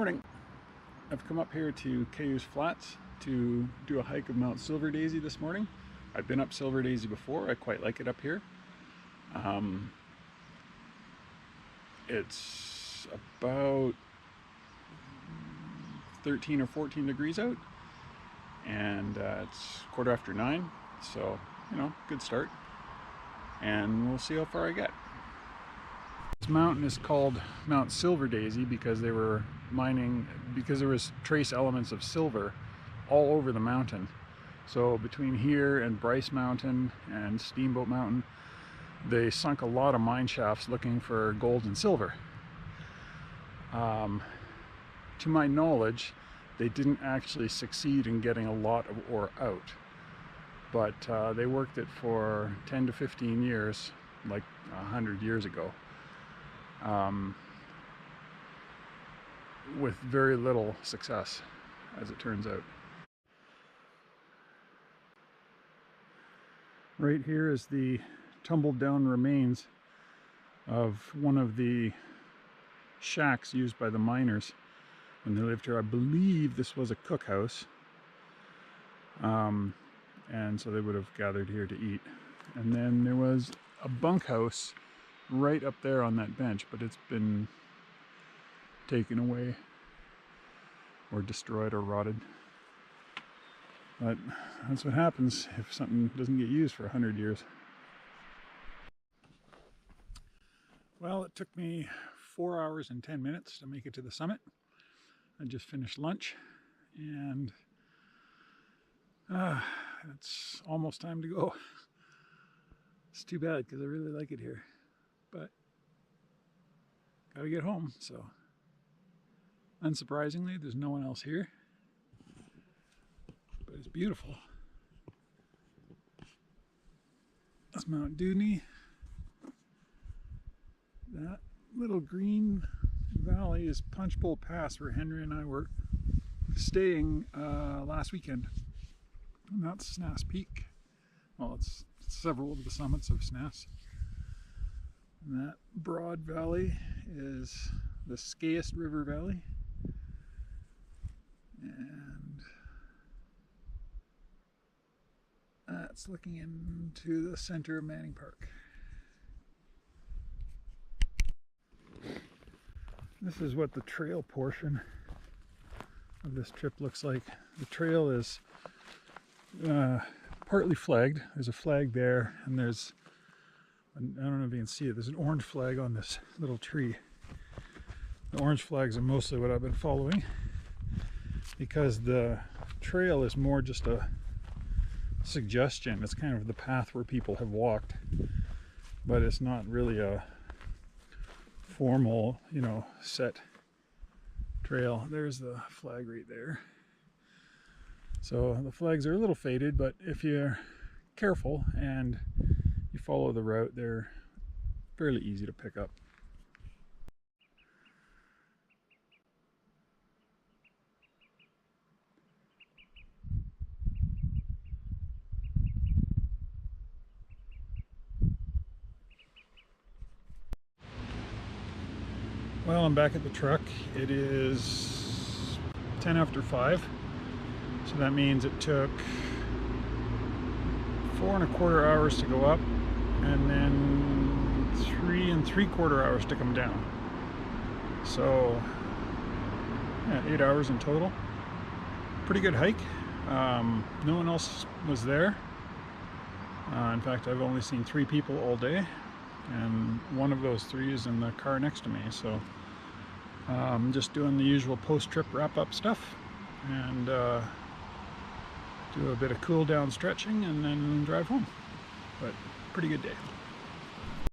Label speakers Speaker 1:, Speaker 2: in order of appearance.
Speaker 1: Morning. I've come up here to Cayuse Flats to do a hike of Mount Silverdaisy this morning. I've been up Silverdaisy before. I quite like it up here. It's about 13 or 14 degrees out, and it's 9:15, so good start, and we'll see how far I get. This mountain is called Mount Silverdaisy because they were mining, because there was trace elements of silver all over the mountain. So between here and Bryce Mountain and Steamboat Mountain, they sunk a lot of mine shafts looking for gold and silver. To my knowledge, they didn't actually succeed in getting a lot of ore out, but they worked it for 10 to 15 years, like 100 years ago, with very little success, as it turns out. Right here is the tumbled down remains of one of the shacks used by the miners when they lived here. I believe this was a cookhouse, and so they would have gathered here to eat. And then there was a bunkhouse right up there on that bench, but it's been taken away or destroyed or rotted. But that's what happens if something doesn't get used for 100 years. Well, it took me 4 hours and 10 minutes to make it to the summit. I just finished lunch, and it's almost time to go. It's too bad because I really like it here, but gotta get home. So unsurprisingly, there's no one else here, but it's beautiful. That's Mount Dewdney. That little green valley is Punchbowl Pass, where Henry and I were staying last weekend. And that's Snass Peak. Well, it's several of the summits of Snass. And that broad valley is the Skayest River Valley. And that's looking into the center of Manning Park. This is what the trail portion of this trip looks like. The trail is partly flagged. There's a flag there, and there's, I don't know if you can see it, there's an orange flag on this little tree. The orange flags are mostly what I've been following, because the trail is more just a suggestion. It's kind of the path where people have walked, but it's not really a formal, set trail. There's the flag right there. So the flags are a little faded, but if you're careful and you follow the route, they're fairly easy to pick up. Well, I'm back at the truck. It is 10 after 5, so that means it took 4 1/4 hours to go up, and then 3 3/4 hours to come down. So yeah, 8 hours in total. Pretty good hike. No one else was there. In fact, I've only seen 3 people all day, and one of those 3 is in the car next to me. So I'm just doing the usual post-trip wrap-up stuff, and do a bit of cool down stretching and then drive home. But pretty good day.